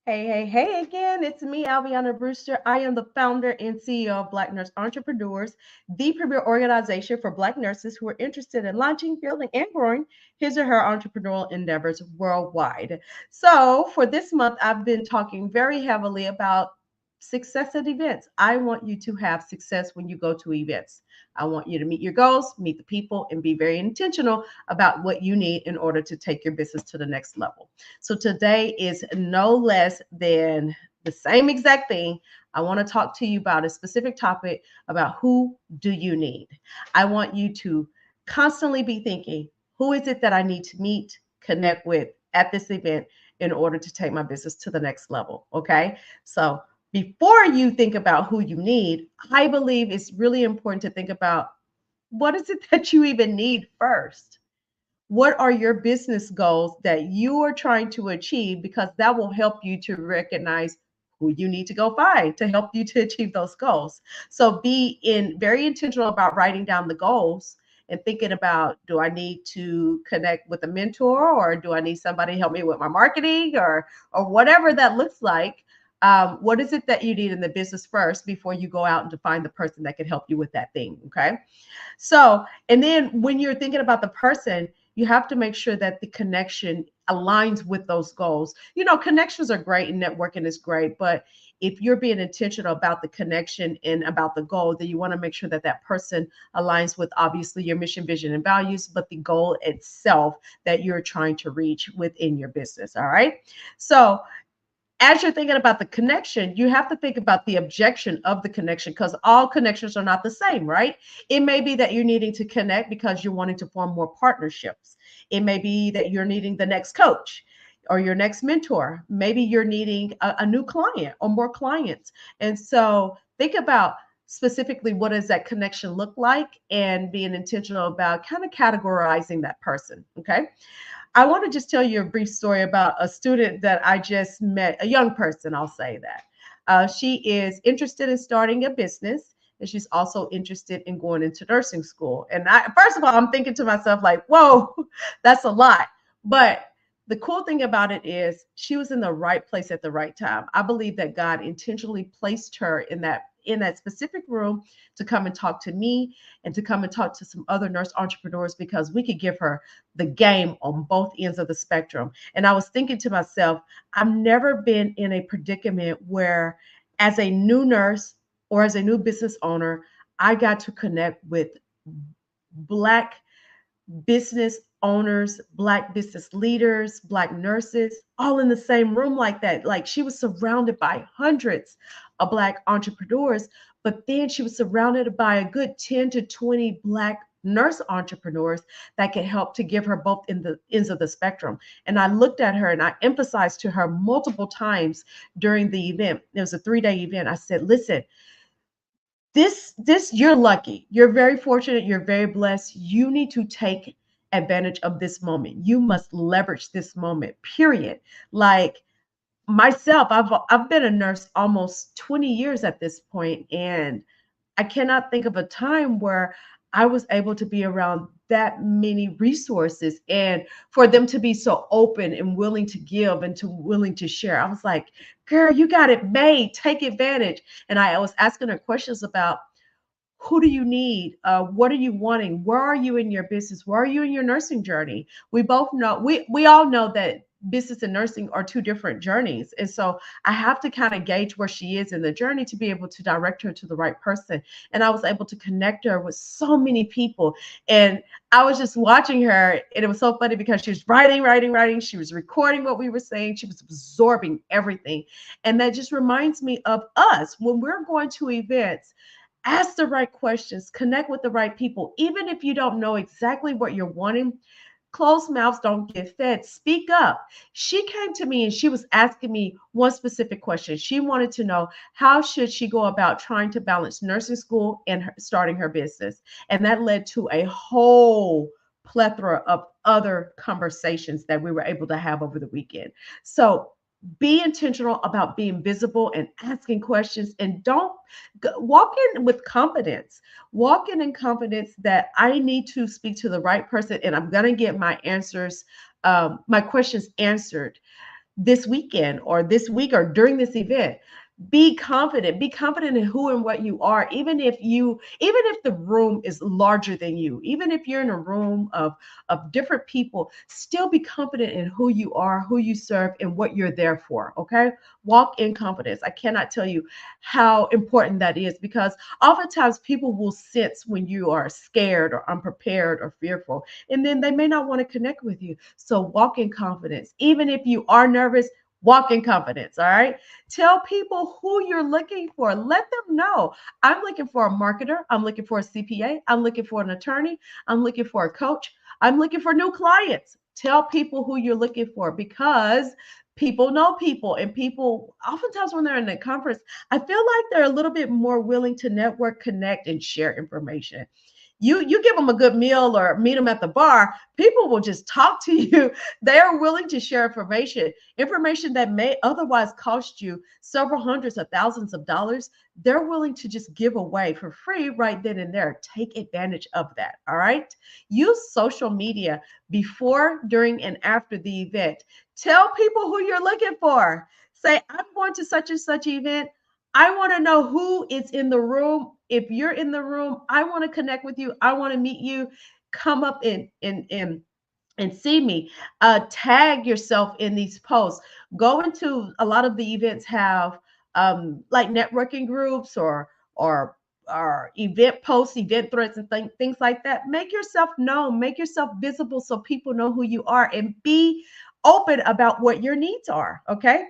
Hey again. It's me, Alviana Brewster. I am the founder and CEO of Black Nurse Entrepreneurs, the premier organization for Black nurses who are interested in launching, building, and growing his or her entrepreneurial endeavors worldwide. So, for this month, I've been talking very heavily about success at events. I want you to have success when you go to events. I want you to meet your goals, meet the people, and be very intentional about what you need in order to take your business to the next level. So today is no less than the same exact thing. I want to talk to you about a specific topic about who do you need. I want you to constantly be thinking, who is it that I need to meet, connect with at this event in order to take my business to the next level? Okay. So before you think about who you need, I believe it's really important to think about what is it that you even need first. What are your business goals that you are trying to achieve? Because that will help you to recognize who you need to go find to help you to achieve those goals. So be in very intentional about writing down the goals and thinking about, do I need to connect with a mentor, or do I need somebody to help me with my marketing, or whatever that looks like. What is it that you need in the business first before you go out and to find the person that can help you with that thing? Okay. So, and then when you're thinking about the person, you have to make sure that the connection aligns with those goals. You know, connections are great and networking is great, but if you're being intentional about the connection and about the goal, then you want to make sure that that person aligns with obviously your mission, vision, and values, but the goal itself that you're trying to reach within your business. All right. So, as you're thinking about the connection, you have to think about the objection of the connection because all connections are not the same, right? It may be that you're needing to connect because you're wanting to form more partnerships. It may be that you're needing the next coach or your next mentor. Maybe you're needing a new client or more clients. And so think about specifically what does that connection look like and being intentional about kind of categorizing that person. Okay. I want to just tell you a brief story about a student that I just met, a young person, I'll say that. She is interested in starting a business, and she's also interested in going into nursing school. And first of all, I'm thinking to myself, like, whoa, that's a lot. But the cool thing about it is she was in the right place at the right time. I believe that God intentionally placed her in that specific room to come and talk to me and to come and talk to some other nurse entrepreneurs because we could give her the game on both ends of the spectrum. And I was thinking to myself, I've never been in a predicament where, as a new nurse or as a new business owner, I got to connect with Black business owners, Black business leaders, Black nurses, all in the same room like that. Like she was surrounded by hundreds of Black entrepreneurs, but then she was surrounded by a good 10 to 20 Black nurse entrepreneurs that could help to give her both in the ends of the spectrum. And I looked at her and I emphasized to her multiple times during the event. It was a 3-day event. I said, listen, this you're lucky, you're very fortunate, you're very blessed. You need to take advantage of this moment. You must leverage this moment, period. Like myself, I've been a nurse almost 20 years at this point, and I cannot think of a time where I was able to be around that many resources and for them to be so open and willing to give and to willing to share. I was like, girl, you got it made. Take advantage. And I was asking her questions about, who do you need? What are you wanting? Where are you in your business? Where are you in your nursing journey? We both know, we all know that business and nursing are two different journeys. And so I have to kind of gauge where she is in the journey to be able to direct her to the right person. And I was able to connect her with so many people. And I was just watching her, and it was so funny because she was writing. She was recording what we were saying. She was absorbing everything. And that just reminds me of us when we're going to events. Ask the right questions, connect with the right people. Even if you don't know exactly what you're wanting, closed mouths don't get fed. Speak up. She came to me and she was asking me one specific question. She wanted to know, how should she go about trying to balance nursing school and starting her business. And that led to a whole plethora of other conversations that we were able to have over the weekend. So be intentional about being visible and asking questions, and don't walk in with confidence. Walk in confidence that I need to speak to the right person and I'm going to get my answers, my questions answered. this weekend or this week or during this event. Be confident in who and what you are, even if the room is larger than you, even if you're in a room of different people, still be confident in who you are, who you serve, and what you're there for. Okay, walk in confidence. I cannot tell you how important that is, because oftentimes people will sense when you are scared or unprepared or fearful, and then they may not want to connect with you. So walk in confidence. Even if you are nervous, walk in confidence. All right. Tell people who you're looking for. Let them know. I'm looking for a marketer. I'm looking for a CPA. I'm looking for an attorney. I'm looking for a coach. I'm looking for new clients. Tell people who you're looking for, because people know people, and people oftentimes when they're in a conference, I feel like they're a little bit more willing to network, connect, and share information. You give them a good meal or meet them at the bar, people will just talk to you. They are willing to share information that may otherwise cost you several hundreds of thousands of dollars. They're willing to just give away for free right then and there. Take advantage of that. All right. Use social media before, during, and after the event. Tell people who you're looking for. Say, I'm going to such and such event. I want to know who is in the room. If you're in the room, I want to connect with you. I want to meet you. Come up and see me. Tag yourself in these posts. Go into a lot of the events have like networking groups or event posts, event threads, and things like that. Make yourself known, make yourself visible so people know who you are, and be open about what your needs are. Okay.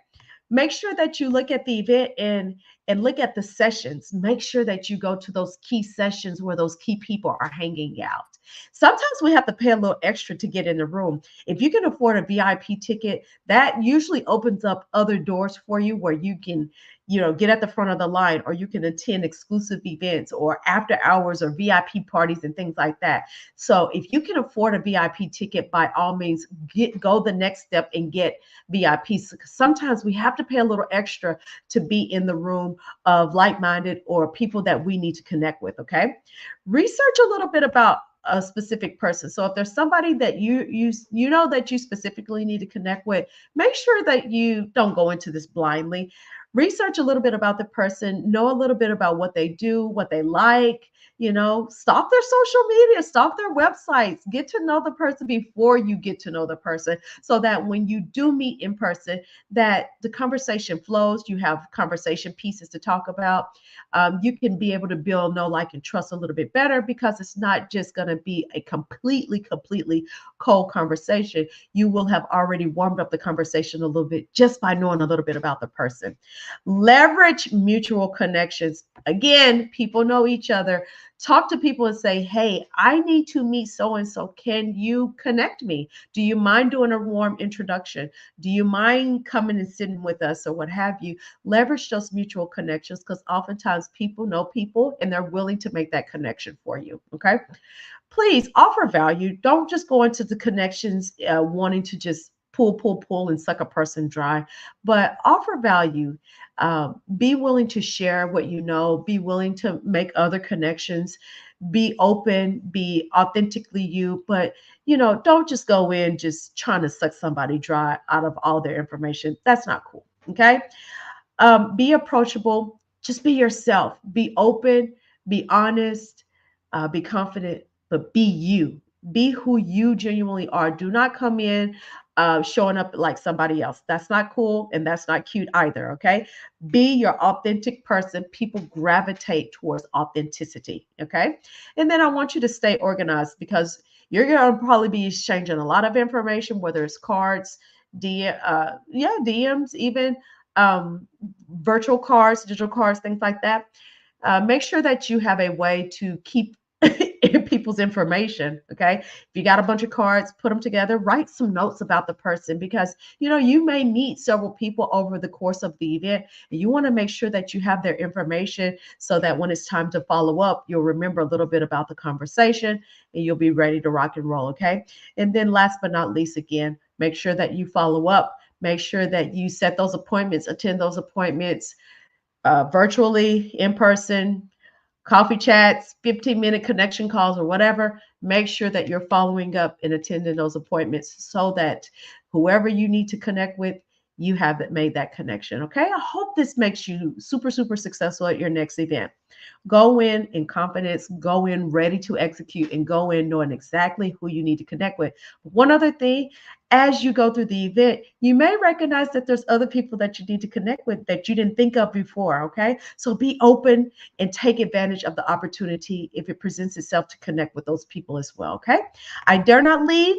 Make sure that you look at the event and look at the sessions. Make sure that you go to those key sessions where those key people are hanging out. Sometimes we have to pay a little extra to get in the room. If you can afford a VIP ticket, that usually opens up other doors for you where you can, get at the front of the line, or you can attend exclusive events or after hours or VIP parties and things like that. So if you can afford a VIP ticket, by all means, go the next step and get VIPs. Sometimes we have to pay a little extra to be in the room of like-minded or people that we need to connect with. Okay. Research a little bit about a specific person. So if there's somebody that you know that you specifically need to connect with, make sure that you don't go into this blindly. Research a little bit about the person, know a little bit about what they do, what they like, stalk their social media, stalk their websites, get to know the person before you get to know the person, so that when you do meet in person, that the conversation flows, you have conversation pieces to talk about. You can be able to build know, like, and trust a little bit better, because it's not just going to be a completely cold conversation. You will have already warmed up the conversation a little bit just by knowing a little bit about the person. Leverage mutual connections. Again, people know each other. Talk to people and say, hey, I need to meet so and so. Can you connect me? Do you mind doing a warm introduction? Do you mind coming and sitting with us, or what have you? Leverage those mutual connections, because oftentimes people know people and they're willing to make that connection for you. Okay. Please offer value. Don't just go into the connections wanting to just pull, and suck a person dry, but offer value. Be willing to share what you know, be willing to make other connections, be open, be authentically you, but don't just go in just trying to suck somebody dry out of all their information. That's not cool. Okay. Be approachable, just be yourself, be open, be honest, be confident, but be you. Be who you genuinely are. Do not come in showing up like somebody else. That's not cool, and that's not cute either. Okay. Be your authentic person. People gravitate towards authenticity. Okay. And then I want you to stay organized, because you're going to probably be exchanging a lot of information, whether it's cards, DMs, even virtual cards, digital cards, things like that. Make sure that you have a way to keep people's information. Okay. If you got a bunch of cards, put them together, write some notes about the person, because you may meet several people over the course of the event, and you want to make sure that you have their information, so that when it's time to follow up, you'll remember a little bit about the conversation and you'll be ready to rock and roll. Okay. And then last but not least, again, make sure that you follow up. Make sure that you set those appointments, attend those appointments virtually, in person, coffee chats, 15-minute connection calls, or whatever. Make sure that you're following up and attending those appointments, so that whoever you need to connect with, you have made that connection. Okay. I hope this makes you super, super successful at your next event. Go in confidence, go in ready to execute, and go in knowing exactly who you need to connect with. One other thing, as you go through the event, you may recognize that there's other people that you need to connect with that you didn't think of before. Okay. So be open and take advantage of the opportunity if it presents itself to connect with those people as well. Okay. I dare not leave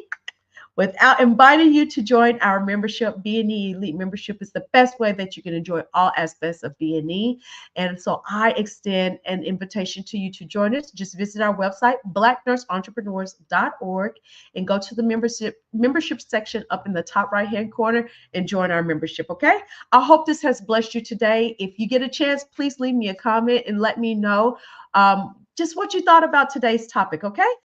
without inviting you to join our membership. B&E Elite membership is the best way that you can enjoy all aspects of B&E. And so I extend an invitation to you to join us. Just visit our website, blacknurseentrepreneurs.org, and go to the membership section up in the top right-hand corner and join our membership, okay? I hope this has blessed you today. If you get a chance, please leave me a comment and let me know just what you thought about today's topic, okay?